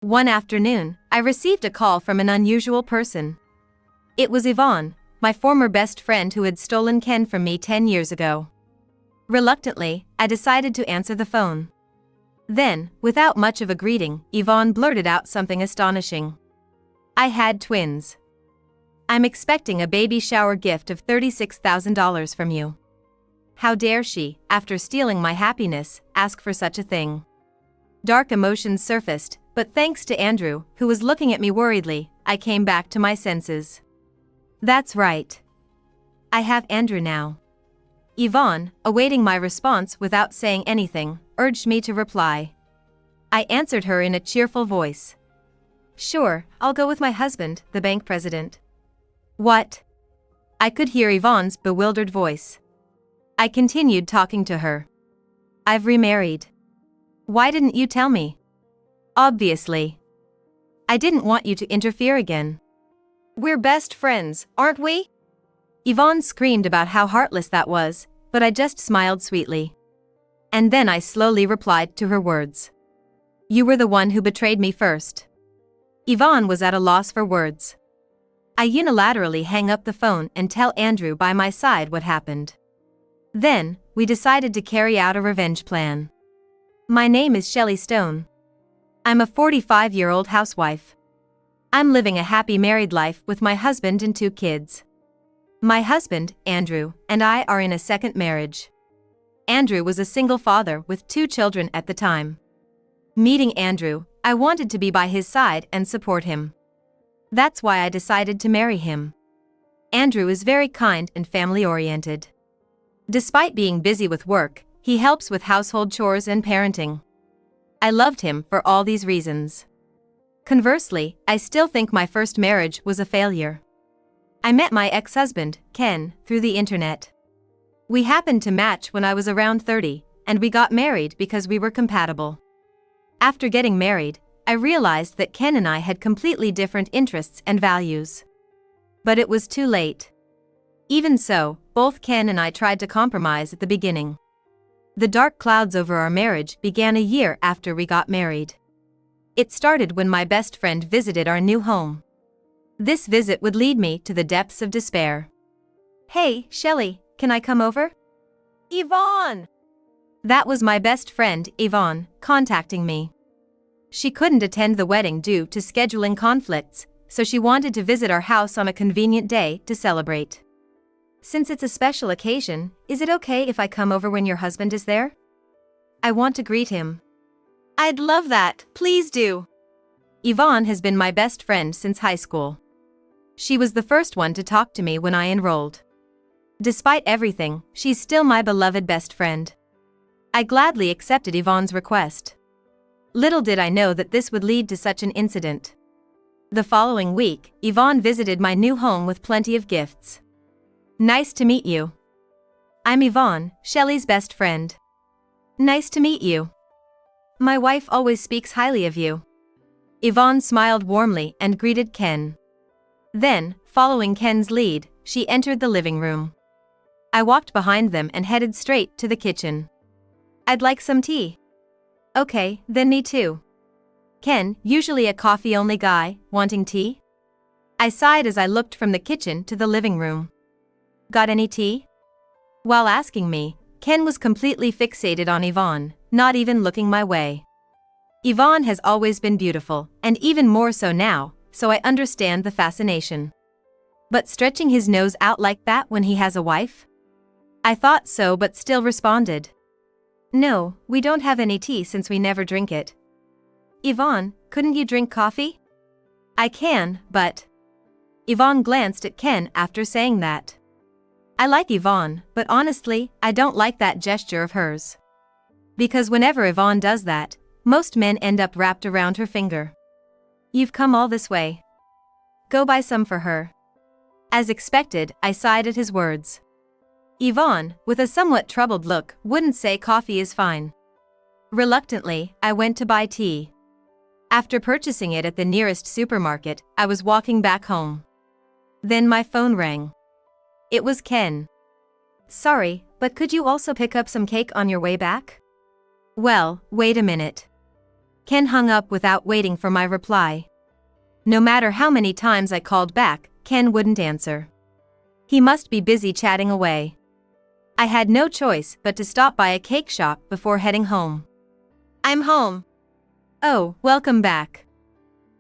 One afternoon, I received a call from an unusual person. It was Yvonne, my former best friend who had stolen Ken from me 10 years ago. Reluctantly, I decided to answer the phone. Then, without much of a greeting, Yvonne blurted out something astonishing. I had twins. I'm expecting a baby shower gift of $36,000 from you. How dare she, after stealing my happiness, ask for such a thing? Dark emotions surfaced, but thanks to Andrew, who was looking at me worriedly, I came back to my senses. That's right. I have Andrew now. Yvonne, awaiting my response without saying anything, urged me to reply. I answered her in a cheerful voice. Sure, I'll go with my husband, the bank president. What? I could hear Yvonne's bewildered voice. I continued talking to her. I've remarried. Why didn't you tell me? Obviously. I didn't want you to interfere again. We're best friends, aren't we? Yvonne screamed about how heartless that was, but I just smiled sweetly. And then I slowly replied to her words. You were the one who betrayed me first. Yvonne was at a loss for words. I unilaterally hang up the phone and tell Andrew by my side what happened. Then, we decided to carry out a revenge plan. My name is Shelley Stone. I'm a 45-year-old housewife. I'm living a happy married life with my husband and 2 kids. My husband, Andrew, and I are in a second marriage. Andrew was a single father with 2 children at the time. Meeting Andrew, I wanted to be by his side and support him. That's why I decided to marry him. Andrew is very kind and family-oriented. Despite being busy with work, he helps with household chores and parenting. I loved him for all these reasons. Conversely, I still think my first marriage was a failure. I met my ex-husband, Ken, through the internet. We happened to match when I was around 30, and we got married because we were compatible. After getting married, I realized that Ken and I had completely different interests and values. But it was too late. Even so, both Ken and I tried to compromise at the beginning. The dark clouds over our marriage began a year after we got married. It started when my best friend visited our new home. This visit would lead me to the depths of despair. Hey, Shelley, can I come over? Yvonne! That was my best friend, Yvonne, contacting me. She couldn't attend the wedding due to scheduling conflicts, so she wanted to visit our house on a convenient day to celebrate. Since it's a special occasion, is it okay if I come over when your husband is there? I want to greet him. I'd love that, please do. Yvonne has been my best friend since high school. She was the first one to talk to me when I enrolled. Despite everything, she's still my beloved best friend. I gladly accepted Yvonne's request. Little did I know that this would lead to such an incident. The following week, Yvonne visited my new home with plenty of gifts. Nice to meet you. I'm Yvonne, Shelley's best friend. Nice to meet you. My wife always speaks highly of you. Yvonne smiled warmly and greeted Ken. Then, following Ken's lead, she entered the living room. I walked behind them and headed straight to the kitchen. I'd like some tea. Okay, then me too. Ken, usually a coffee-only guy, wanting tea? I sighed as I looked from the kitchen to the living room. Got any tea? While asking me, Ken was completely fixated on Yvonne, not even looking my way. Yvonne has always been beautiful, and even more so now, so I understand the fascination. But stretching his nose out like that when he has a wife? I thought so but still responded. No, we don't have any tea since we never drink it. Yvonne, couldn't you drink coffee? I can, but... Yvonne glanced at Ken after saying that. I like Yvonne, but honestly, I don't like that gesture of hers. Because whenever Yvonne does that, most men end up wrapped around her finger. You've come all this way. Go buy some for her. As expected, I sighed at his words. Yvonne, with a somewhat troubled look, wouldn't say coffee is fine. Reluctantly, I went to buy tea. After purchasing it at the nearest supermarket, I was walking back home. Then my phone rang. It was Ken. Sorry, but could you also pick up some cake on your way back? Well, wait a minute. Ken hung up without waiting for my reply. No matter how many times I called back, Ken wouldn't answer. He must be busy chatting away. I had no choice but to stop by a cake shop before heading home. I'm home. Oh, welcome back.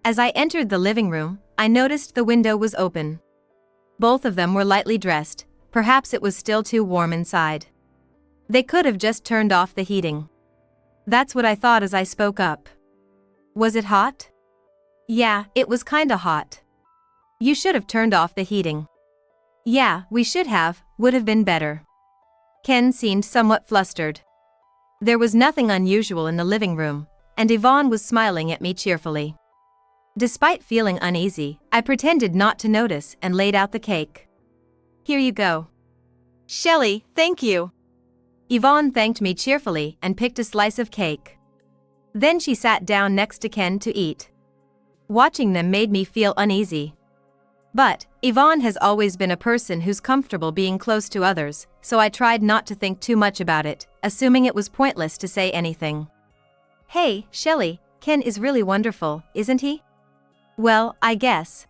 As I entered the living room, I noticed the window was open. Both of them were lightly dressed, perhaps it was still too warm inside. They could have just turned off the heating. That's what I thought as I spoke up. Was it hot? Yeah, it was kinda hot. You should have turned off the heating. Yeah, we should have, would have been better. Ken seemed somewhat flustered. There was nothing unusual in the living room, and Yvonne was smiling at me cheerfully. Despite feeling uneasy, I pretended not to notice and laid out the cake. Here you go. Shelley, thank you. Yvonne thanked me cheerfully and picked a slice of cake. Then she sat down next to Ken to eat. Watching them made me feel uneasy. But Yvonne has always been a person who's comfortable being close to others, so I tried not to think too much about it, assuming it was pointless to say anything. Hey, Shelley, Ken is really wonderful, isn't he? Well, I guess.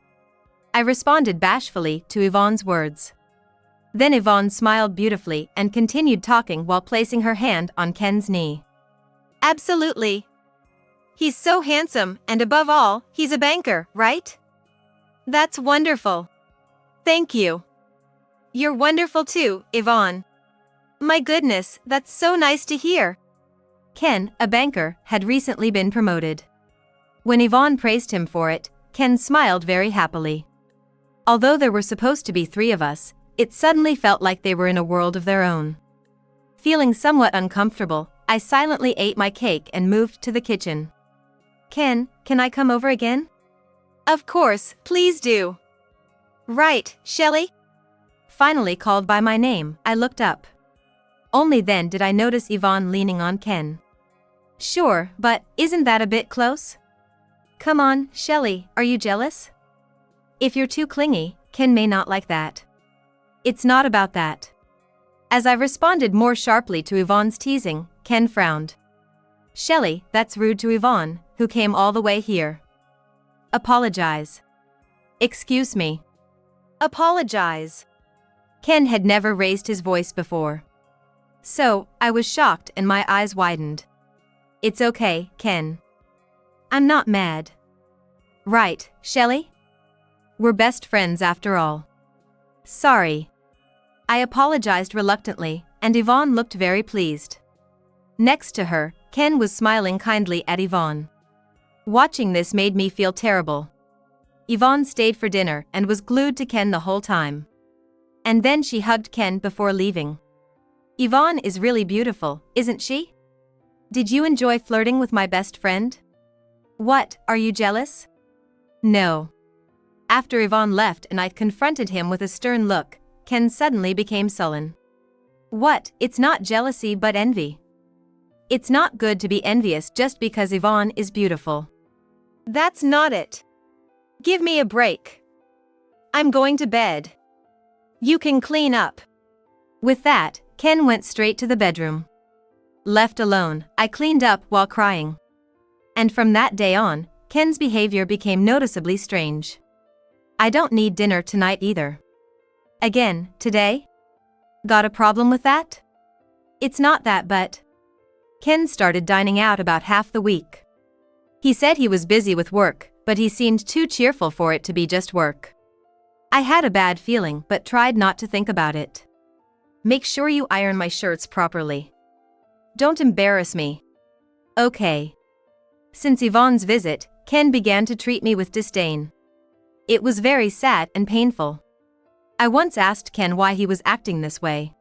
I responded bashfully to Yvonne's words. Then Yvonne smiled beautifully and continued talking while placing her hand on Ken's knee. Absolutely. He's so handsome, and above all, he's a banker, right? That's wonderful. Thank you. You're wonderful too, Yvonne. My goodness, that's so nice to hear. Ken, a banker, had recently been promoted. When Yvonne praised him for it, Ken smiled very happily. Although there were supposed to be 3 of us, it suddenly felt like they were in a world of their own. Feeling somewhat uncomfortable, I silently ate my cake and moved to the kitchen. Ken, can I come over again? Of course, please do. Right, Shelley? Finally called by my name, I looked up. Only then did I notice Yvonne leaning on Ken. Sure, but isn't that a bit close? Come on, Shelley, are you jealous? If you're too clingy, Ken may not like that. It's not about that. As I responded more sharply to Yvonne's teasing, Ken frowned. Shelley, that's rude to Yvonne, who came all the way here. Apologize. Excuse me. Apologize. Ken had never raised his voice before. So, I was shocked and my eyes widened. It's okay, Ken. I'm not mad. Right, Shelley? We're best friends after all. Sorry. I apologized reluctantly, and Yvonne looked very pleased. Next to her, Ken was smiling kindly at Yvonne. Watching this made me feel terrible. Yvonne stayed for dinner and was glued to Ken the whole time. And then she hugged Ken before leaving. Yvonne is really beautiful, isn't she? Did you enjoy flirting with my best friend? What, are you jealous? No. After Yvonne left and I confronted him with a stern look, Ken suddenly became sullen. What, it's not jealousy but envy. It's not good to be envious just because Yvonne is beautiful. That's not it. Give me a break. I'm going to bed. You can clean up. With that, Ken went straight to the bedroom. Left alone, I cleaned up while crying. And from that day on, Ken's behavior became noticeably strange. I don't need dinner tonight either. Again, today? Got a problem with that? It's not that, but Ken started dining out about half the week. He said he was busy with work, but he seemed too cheerful for it to be just work. I had a bad feeling but tried not to think about it. Make sure you iron my shirts properly. Don't embarrass me. Okay. Since Yvonne's visit, Ken began to treat me with disdain. It was very sad and painful. I once asked Ken why he was acting this way.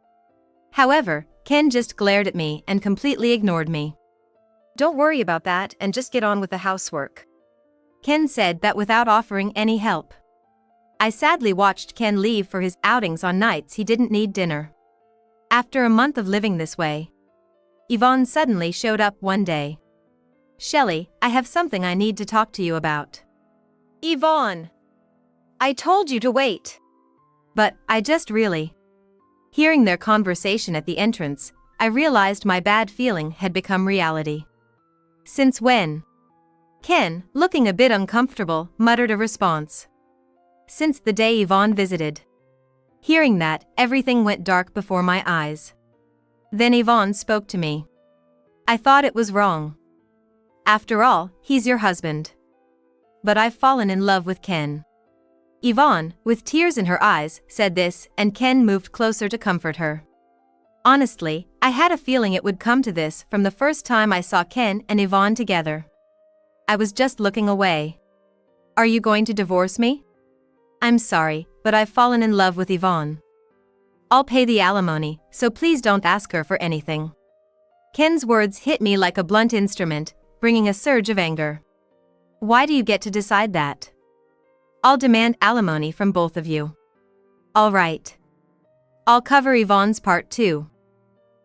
However, Ken just glared at me and completely ignored me. Don't worry about that and just get on with the housework. Ken said that without offering any help. I sadly watched Ken leave for his outings on nights he didn't need dinner. After a month of living this way, Yvonne suddenly showed up one day. Shelley, I have something I need to talk to you about. Yvonne! I told you to wait. But, I just really. Hearing their conversation at the entrance, I realized my bad feeling had become reality. Since when? Ken, looking a bit uncomfortable, muttered a response. Since the day Yvonne visited. Hearing that, everything went dark before my eyes. Then Yvonne spoke to me. I thought it was wrong. After all, he's your husband. But I've fallen in love with Ken. Yvonne, with tears in her eyes, said this, and Ken moved closer to comfort her. Honestly, I had a feeling it would come to this from the first time I saw Ken and Yvonne together. I was just looking away. Are you going to divorce me? I'm sorry, but I've fallen in love with Yvonne. I'll pay the alimony, so please don't ask her for anything. Ken's words hit me like a blunt instrument, bringing a surge of anger. Why do you get to decide that? I'll demand alimony from both of you. All right. I'll cover Yvonne's part too.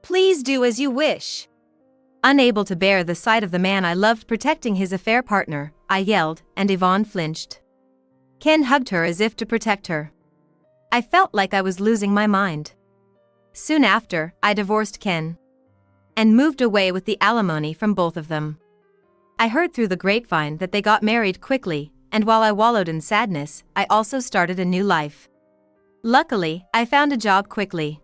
Please do as you wish. Unable to bear the sight of the man I loved protecting his affair partner, I yelled, and Yvonne flinched. Ken hugged her as if to protect her. I felt like I was losing my mind. Soon after, I divorced Ken and moved away with the alimony from both of them. I heard through the grapevine that they got married quickly, and while I wallowed in sadness, I also started a new life. Luckily, I found a job quickly.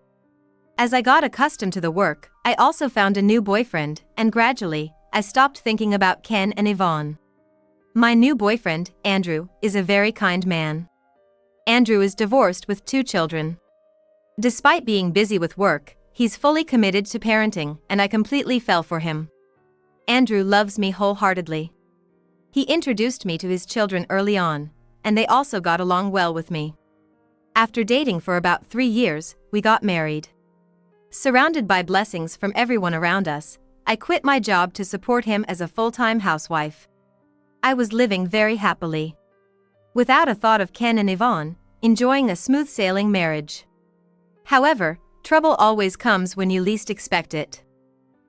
As I got accustomed to the work, I also found a new boyfriend, and gradually, I stopped thinking about Ken and Yvonne. My new boyfriend, Andrew, is a very kind man. Andrew is divorced with 2 children. Despite being busy with work, he's fully committed to parenting, and I completely fell for him. Andrew loves me wholeheartedly. He introduced me to his children early on, and they also got along well with me. After dating for about 3 years, we got married. Surrounded by blessings from everyone around us, I quit my job to support him as a full-time housewife. I was living very happily, without a thought of Ken and Yvonne, enjoying a smooth-sailing marriage. However, trouble always comes when you least expect it.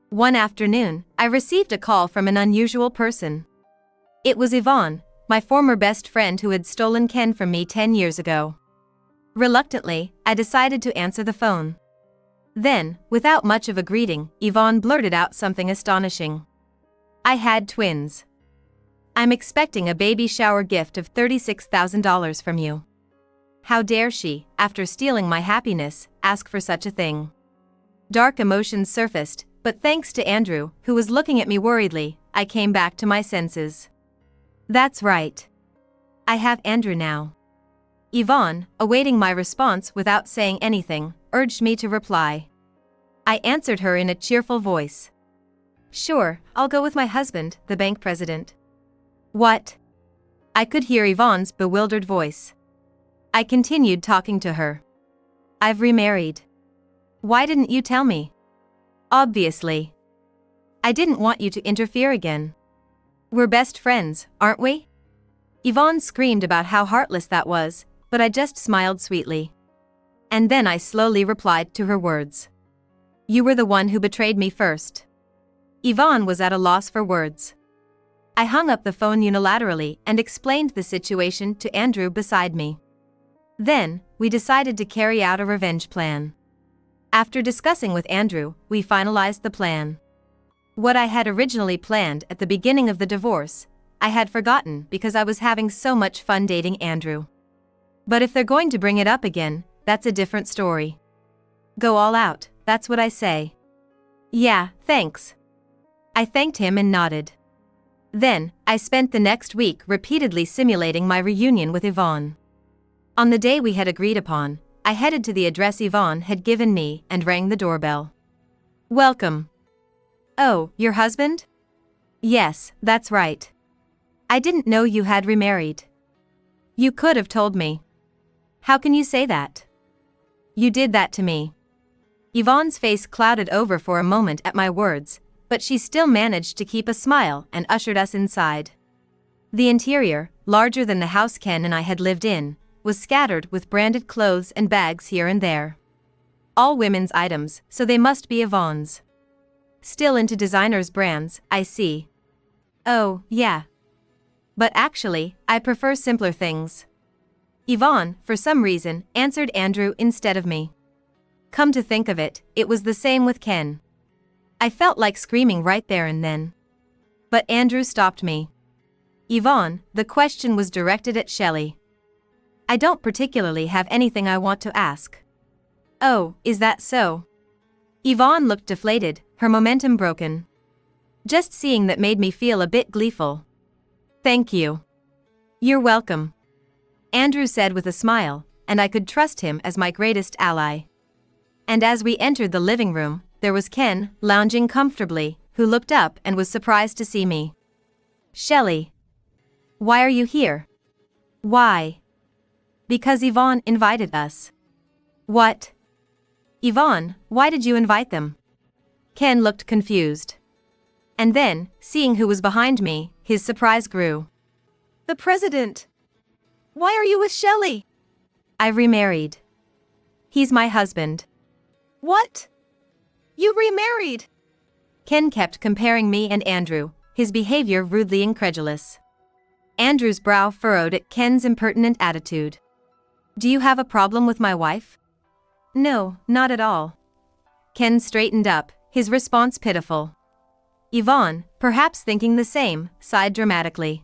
One afternoon, I received a call from an unusual person. It was Yvonne, my former best friend who had stolen Ken from me 10 years ago. Reluctantly, I decided to answer the phone. Then, without much of a greeting, Yvonne blurted out something astonishing. I had twins. I'm expecting a baby shower gift of $36,000 from you. How dare she, after stealing my happiness, ask for such a thing? Dark emotions surfaced, but thanks to Andrew, who was looking at me worriedly, I came back to my senses. That's right. I have Andrew now. Yvonne, awaiting my response without saying anything, urged me to reply. I answered her in a cheerful voice. Sure, I'll go with my husband, the bank president. What? I could hear Yvonne's bewildered voice. I continued talking to her. I've remarried. Why didn't you tell me? Obviously. I didn't want you to interfere again. We're best friends, aren't we? Yvonne screamed about how heartless that was, but I just smiled sweetly. And then I slowly replied to her words. You were the one who betrayed me first. Yvonne was at a loss for words. I hung up the phone unilaterally and explained the situation to Andrew beside me. Then, we decided to carry out a revenge plan. After discussing with Andrew, we finalized the plan. What I had originally planned at the beginning of the divorce, I had forgotten because I was having so much fun dating Andrew. But if they're going to bring it up again, that's a different story. Go all out, that's what I say. Yeah, thanks. I thanked him and nodded. Then, I spent the next week repeatedly simulating my reunion with Yvonne. On the day we had agreed upon, I headed to the address Yvonne had given me and rang the doorbell. Welcome. Oh, your husband? Yes, that's right. I didn't know you had remarried. You could have told me. How can you say that? You did that to me. Yvonne's face clouded over for a moment at my words, but she still managed to keep a smile and ushered us inside. The interior, larger than the house Ken and I had lived in, was scattered with branded clothes and bags here and there. All women's items, so they must be Yvonne's. Still into designers' brands, I see. Oh, yeah. But actually, I prefer simpler things. Yvonne, for some reason, answered Andrew instead of me. Come to think of it, it was the same with Ken. I felt like screaming right there and then. But Andrew stopped me. Yvonne, the question was directed at Shelley. I don't particularly have anything I want to ask. Oh, is that so? Yvonne looked deflated, her momentum broken. Just seeing that made me feel a bit gleeful. Thank you. You're welcome. Andrew said with a smile, and I could trust him as my greatest ally. And as we entered the living room, there was Ken, lounging comfortably, who looked up and was surprised to see me. Shelley. Why are you here? Why? Because Yvonne invited us. What? Yvonne, why did you invite them? Ken looked confused. And then, seeing who was behind me, his surprise grew. The president. Why are you with Shelley? I remarried. He's my husband. What? You remarried? Ken kept comparing me and Andrew, his behavior rudely incredulous. Andrew's brow furrowed at Ken's impertinent attitude. Do you have a problem with my wife? No, not at all. Ken straightened up, his response pitiful. Yvonne, perhaps thinking the same, sighed dramatically.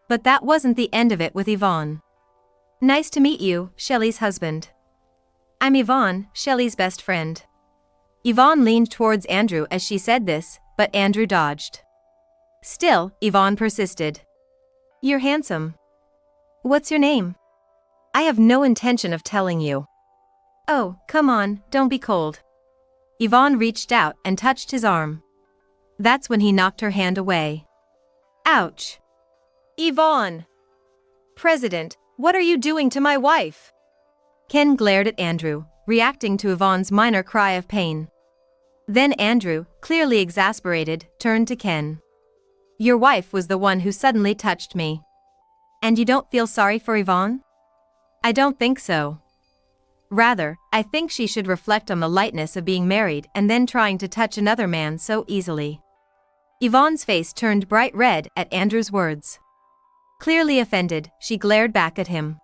But that wasn't the end of it with Yvonne. Nice to meet you, Shelley's husband. I'm Yvonne, Shelley's best friend. Yvonne leaned towards Andrew as she said this, but Andrew dodged. Still, Yvonne persisted. You're handsome. What's your name? I have no intention of telling you. Oh, come on, don't be cold. Yvonne reached out and touched his arm. That's when he knocked her hand away. Ouch. Yvonne. President, what are you doing to my wife? Ken glared at Andrew, reacting to Yvonne's minor cry of pain. Then Andrew, clearly exasperated, turned to Ken. Your wife was the one who suddenly touched me. And you don't feel sorry for Yvonne? I don't think so. Rather, I think she should reflect on the lightness of being married and then trying to touch another man so easily. Yvonne's face turned bright red at Andrew's words. Clearly offended, she glared back at him.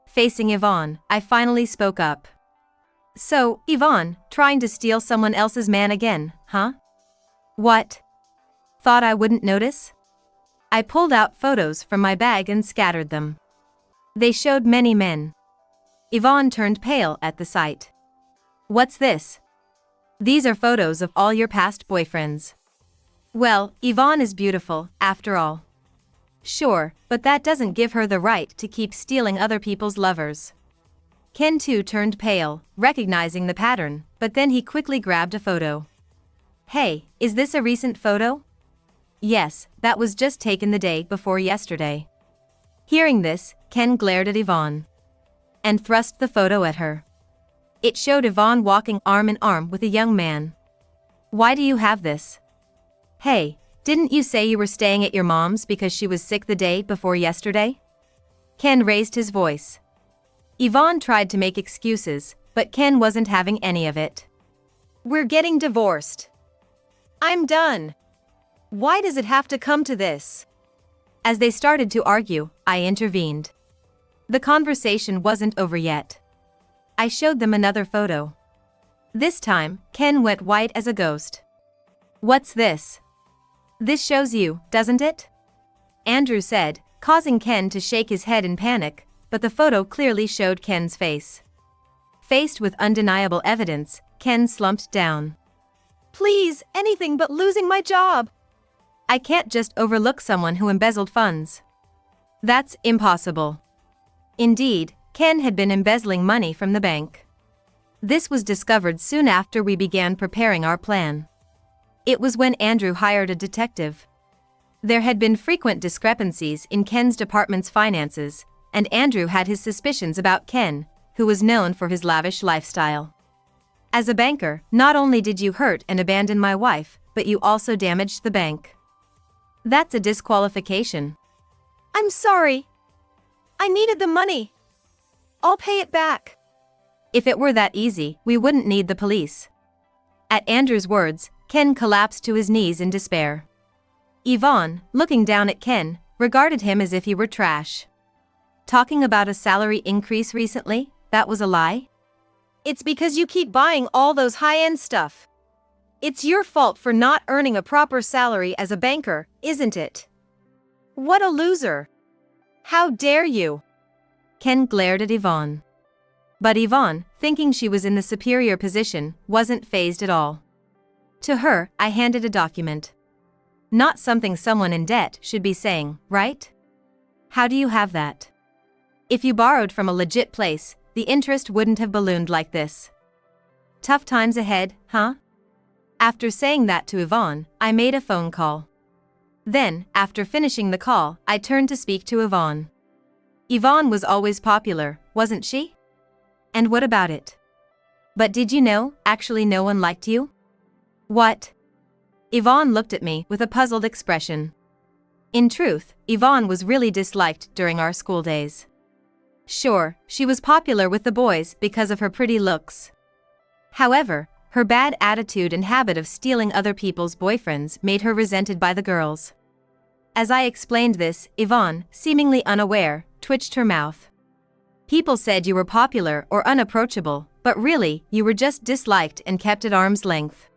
Facing Yvonne, I finally spoke up. So, Yvonne, trying to steal someone else's man again, huh? What? Thought I wouldn't notice? I pulled out photos from my bag and scattered them. They showed many men. Yvonne turned pale at the sight. What's this? These are photos of all your past boyfriends. Well, Yvonne is beautiful, after all. Sure, but that doesn't give her the right to keep stealing other people's lovers. Ken too turned pale, recognizing the pattern, but then he quickly grabbed a photo. Hey, is this a recent photo? Yes, that was just taken the day before yesterday. Hearing this, Ken glared at Yvonne. And thrust the photo at her. It showed Yvonne walking arm in arm with a young man. Why do you have this? Hey, didn't you say you were staying at your mom's because she was sick the day before yesterday? Ken raised his voice. Yvonne tried to make excuses, but Ken wasn't having any of it. We're getting divorced. I'm done. Why does it have to come to this? As they started to argue, I intervened. The conversation wasn't over yet. I showed them another photo. This time, Ken went white as a ghost. What's this? This shows you, doesn't it? Andrew said, causing Ken to shake his head in panic, but the photo clearly showed Ken's face. Faced with undeniable evidence, Ken slumped down. Please, anything but losing my job. I can't just overlook someone who embezzled funds. That's impossible. Indeed, Ken had been embezzling money from the bank. This was discovered soon after we began preparing our plan. It was when Andrew hired a detective. There had been frequent discrepancies in Ken's department's finances, and Andrew had his suspicions about Ken, who was known for his lavish lifestyle. As a banker, not only did you hurt and abandon my wife, but you also damaged the bank. That's a disqualification. I'm sorry. I needed the money. I'll pay it back. If it were that easy, we wouldn't need the police. At Andrew's words, Ken collapsed to his knees in despair. Yvonne, looking down at Ken, regarded him as if he were trash. Talking about a salary increase recently, that was a lie? It's because you keep buying all those high-end stuff. It's your fault for not earning a proper salary as a banker, isn't it? What a loser! How dare you? Ken glared at Yvonne. But Yvonne, thinking she was in the superior position, wasn't fazed at all. To her, I handed a document. Not something someone in debt should be saying, right? How do you have that? If you borrowed from a legit place, the interest wouldn't have ballooned like this. Tough times ahead, huh? After saying that to Yvonne, I made a phone call. Then, after finishing the call, I turned to speak to Yvonne. Yvonne was always popular, wasn't she? And what about it? But did you know, actually no one liked you? What? Yvonne looked at me with a puzzled expression. In truth, Yvonne was really disliked during our school days. Sure, she was popular with the boys because of her pretty looks. However, her bad attitude and habit of stealing other people's boyfriends made her resented by the girls. As I explained this, Yvonne, seemingly unaware, twitched her mouth. People said you were popular or unapproachable, but really, you were just disliked and kept at arm's length.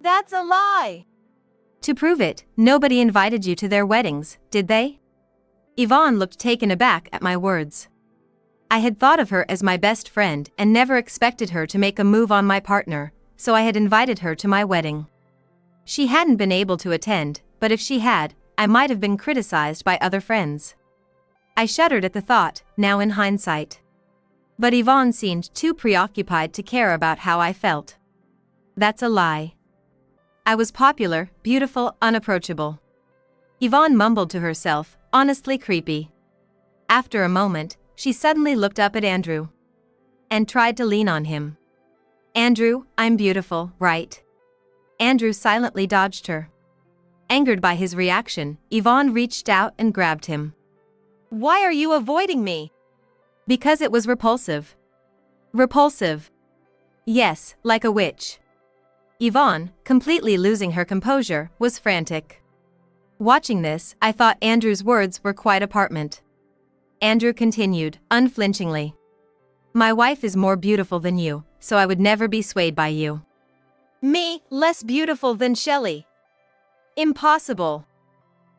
That's a lie! To prove it, nobody invited you to their weddings, did they? Yvonne looked taken aback at my words. I had thought of her as my best friend and never expected her to make a move on my partner, so I had invited her to my wedding. She hadn't been able to attend, but if she had, I might have been criticized by other friends. I shuddered at the thought, now in hindsight. But Yvonne seemed too preoccupied to care about how I felt. That's a lie. I was popular, beautiful, unapproachable. Yvonne mumbled to herself, honestly creepy. After a moment, she suddenly looked up at Andrew and tried to lean on him. Andrew, I'm beautiful, right? Andrew silently dodged her. Angered by his reaction, Yvonne reached out and grabbed him. Why are you avoiding me? Because it was repulsive. Repulsive. Yes, like a witch. Yvonne, completely losing her composure, was frantic. Watching this, I thought Andrew's words were quite apartment. Andrew continued, unflinchingly. My wife is more beautiful than you, so I would never be swayed by you. Me, less beautiful than Shelley? Impossible.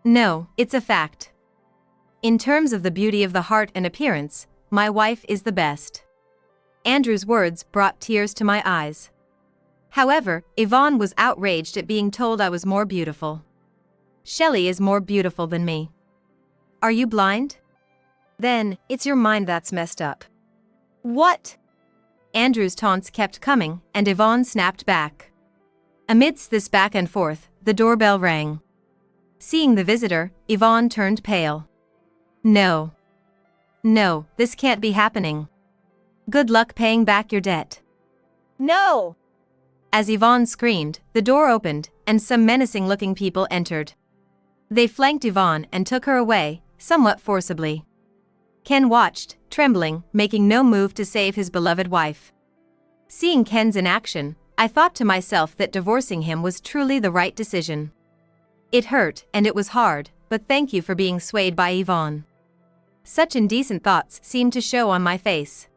No, it's a fact. In terms of the beauty of the heart and appearance, my wife is the best. Andrew's words brought tears to my eyes. However, Yvonne was outraged at being told I was more beautiful. Shelley is more beautiful than me. Are you blind? Then, it's your mind that's messed up. What? Andrew's taunts kept coming, and Yvonne snapped back. Amidst this back and forth, the doorbell rang. Seeing the visitor, Yvonne turned pale. No. No, this can't be happening. Good luck paying back your debt. No! As Yvonne screamed, the door opened, and some menacing-looking people entered. They flanked Yvonne and took her away, somewhat forcibly. Ken watched, trembling, making no move to save his beloved wife. Seeing Ken's inaction, I thought to myself that divorcing him was truly the right decision. It hurt, and it was hard, but thank you for being swayed by Yvonne. Such indecent thoughts seemed to show on my face.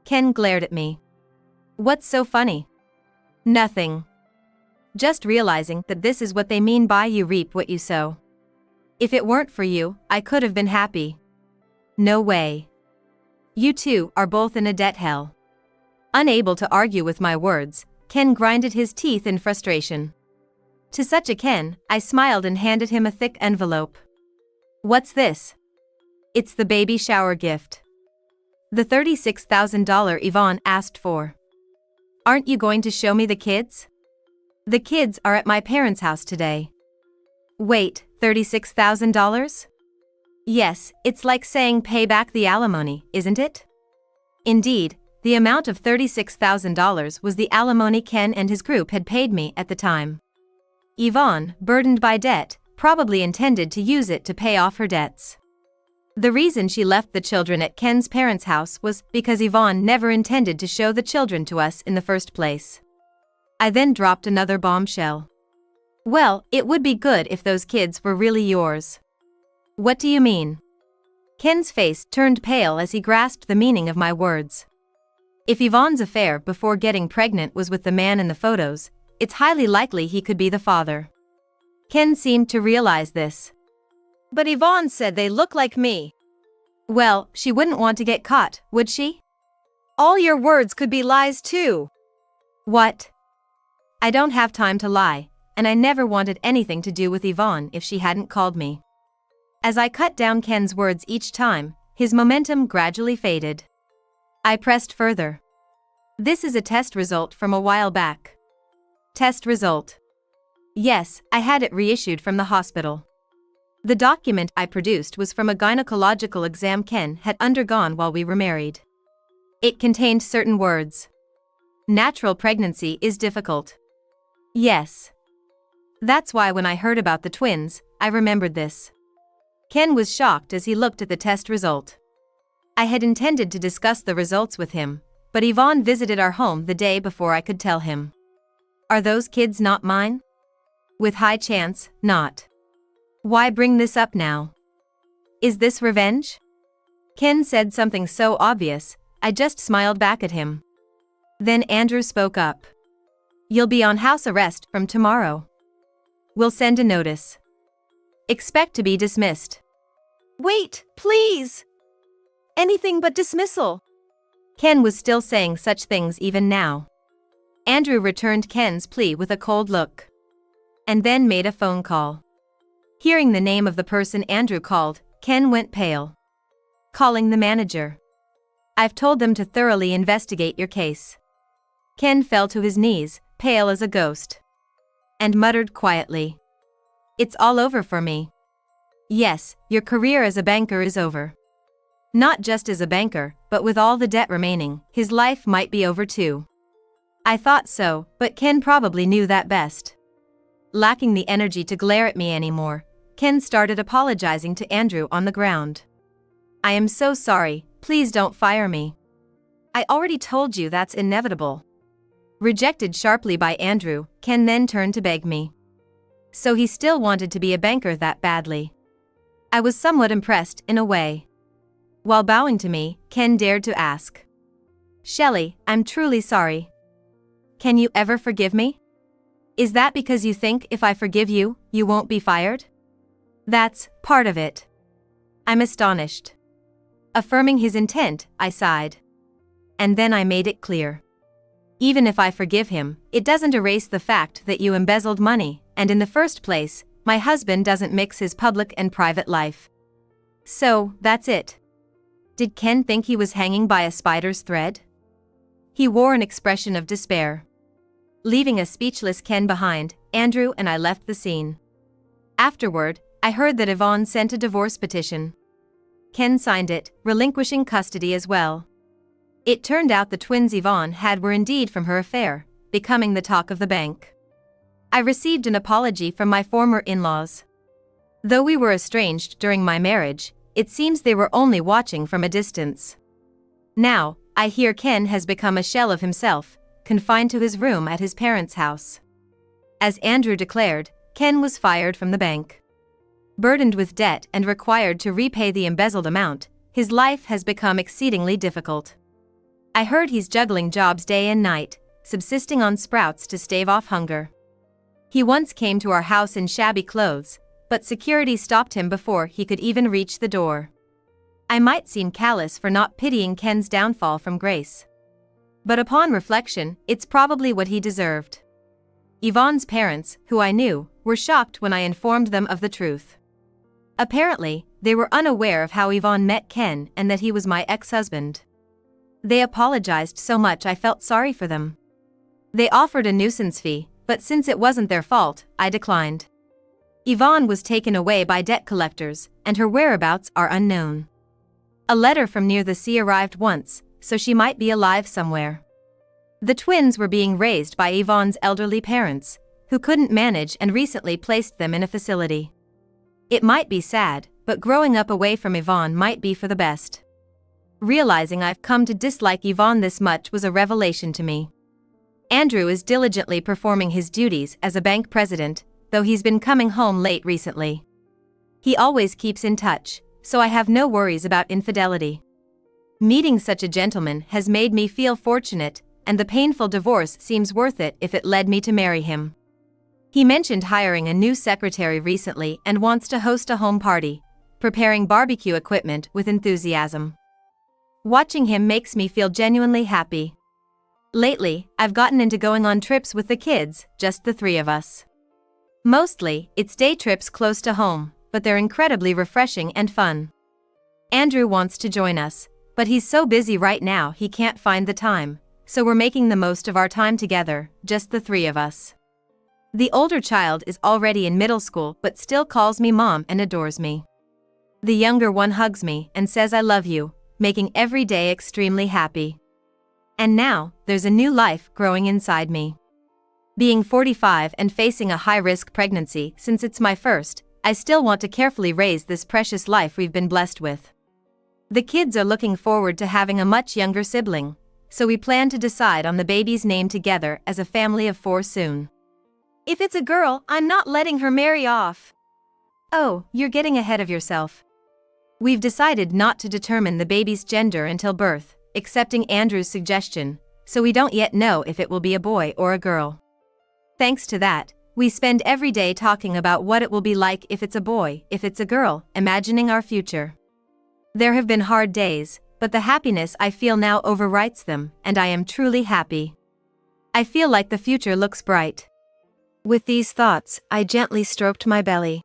Ken glared at me. What's so funny? Nothing. Just realizing that this is what they mean by you reap what you sow. If it weren't for you, I could have been happy. No way. You two are both in a debt hell. Unable to argue with my words, Ken grinded his teeth in frustration. To such a Ken, I smiled and handed him a thick envelope. What's this? It's the baby shower gift. The $36,000 Yvonne asked for. Aren't you going to show me the kids? The kids are at my parents' house today. Wait, $36,000? Yes, it's like saying pay back the alimony, isn't it? Indeed, the amount of $36,000 was the alimony Ken and his group had paid me at the time. Yvonne, burdened by debt, probably intended to use it to pay off her debts. The reason she left the children at Ken's parents' house was because Yvonne never intended to show the children to us in the first place. I then dropped another bombshell. Well, it would be good if those kids were really yours. What do you mean? Ken's face turned pale as he grasped the meaning of my words. If Yvonne's affair before getting pregnant was with the man in the photos, it's highly likely he could be the father. Ken seemed to realize this. But Yvonne said they look like me. Well, she wouldn't want to get caught, would she? All your words could be lies too. What? I don't have time to lie, and I never wanted anything to do with Yvonne if she hadn't called me. As I cut down Ken's words each time, his momentum gradually faded. I pressed further. This is a test result from a while back. Test result. Yes, I had it reissued from the hospital. The document I produced was from a gynecological exam Ken had undergone while we were married. It contained certain words. Natural pregnancy is difficult. Yes. That's why when I heard about the twins, I remembered this. Ken was shocked as he looked at the test result. I had intended to discuss the results with him, but Yvonne visited our home the day before I could tell him. Are those kids not mine? With high chance, not. Why bring this up now? Is this revenge? Ken said something so obvious, I just smiled back at him. Then Andrew spoke up. You'll be on house arrest from tomorrow. We'll send a notice. Expect to be dismissed. Wait, please! Anything but dismissal. Ken was still saying such things even now. Andrew returned Ken's plea with a cold look. And then made a phone call. Hearing the name of the person Andrew called, Ken went pale. Calling the manager. I've told them to thoroughly investigate your case. Ken fell to his knees, pale as a ghost. And muttered quietly. It's all over for me. Yes, your career as a banker is over. Not just as a banker, but with all the debt remaining, his life might be over too. I thought so, but Ken probably knew that best. Lacking the energy to glare at me anymore, Ken started apologizing to Andrew on the ground. I am so sorry, please don't fire me. I already told you that's inevitable. Rejected sharply by Andrew, Ken then turned to beg me. So he still wanted to be a banker that badly. I was somewhat impressed in a way. While bowing to me, Ken dared to ask. Shelley, I'm truly sorry. Can you ever forgive me? Is that because you think if I forgive you, you won't be fired? That's part of it. I'm astonished. Affirming his intent, I sighed. And then I made it clear. Even if I forgive him, it doesn't erase the fact that you embezzled money, and in the first place, my husband doesn't mix his public and private life. So, that's it. Did Ken think he was hanging by a spider's thread? He wore an expression of despair. Leaving a speechless Ken behind, Andrew and I left the scene. Afterward, I heard that Yvonne sent a divorce petition. Ken signed it, relinquishing custody as well. It turned out the twins Yvonne had were indeed from her affair, becoming the talk of the bank. I received an apology from my former in-laws. Though we were estranged during my marriage, it seems they were only watching from a distance. Now, I hear Ken has become a shell of himself, confined to his room at his parents' house. As Andrew declared, Ken was fired from the bank. Burdened with debt and required to repay the embezzled amount, his life has become exceedingly difficult. I heard he's juggling jobs day and night, subsisting on sprouts to stave off hunger. He once came to our house in shabby clothes, but security stopped him before he could even reach the door. I might seem callous for not pitying Ken's downfall from grace. But upon reflection, it's probably what he deserved. Yvonne's parents, who I knew, were shocked when I informed them of the truth. Apparently, they were unaware of how Yvonne met Ken and that he was my ex-husband. They apologized so much I felt sorry for them. They offered a nuisance fee, but since it wasn't their fault, I declined. Yvonne was taken away by debt collectors, and her whereabouts are unknown. A letter from near the sea arrived once, so she might be alive somewhere. The twins were being raised by Yvonne's elderly parents, who couldn't manage and recently placed them in a facility. It might be sad, but growing up away from Yvonne might be for the best. Realizing I've come to dislike Yvonne this much was a revelation to me. Andrew is diligently performing his duties as a bank president, though he's been coming home late recently. He always keeps in touch, so I have no worries about infidelity. Meeting such a gentleman has made me feel fortunate, and the painful divorce seems worth it if it led me to marry him. He mentioned hiring a new secretary recently and wants to host a home party, preparing barbecue equipment with enthusiasm. Watching him makes me feel genuinely happy. Lately, I've gotten into going on trips with the kids, just the three of us. Mostly, it's day trips close to home, but they're incredibly refreshing and fun. Andrew wants to join us, but he's so busy right now he can't find the time, so we're making the most of our time together, just the three of us. The older child is already in middle school but still calls me mom and adores me. The younger one hugs me and says I love you, making every day extremely happy. And now, there's a new life growing inside me. Being 45 and facing a high-risk pregnancy since it's my first, I still want to carefully raise this precious life we've been blessed with. The kids are looking forward to having a much younger sibling, so we plan to decide on the baby's name together as a family of 4 soon. If it's a girl, I'm not letting her marry off. Oh, you're getting ahead of yourself. We've decided not to determine the baby's gender until birth, accepting Andrew's suggestion, so we don't yet know if it will be a boy or a girl. Thanks to that, we spend every day talking about what it will be like if it's a boy, if it's a girl, imagining our future. There have been hard days, but the happiness I feel now overwrites them, and I am truly happy. I feel like the future looks bright. With these thoughts, I gently stroked my belly.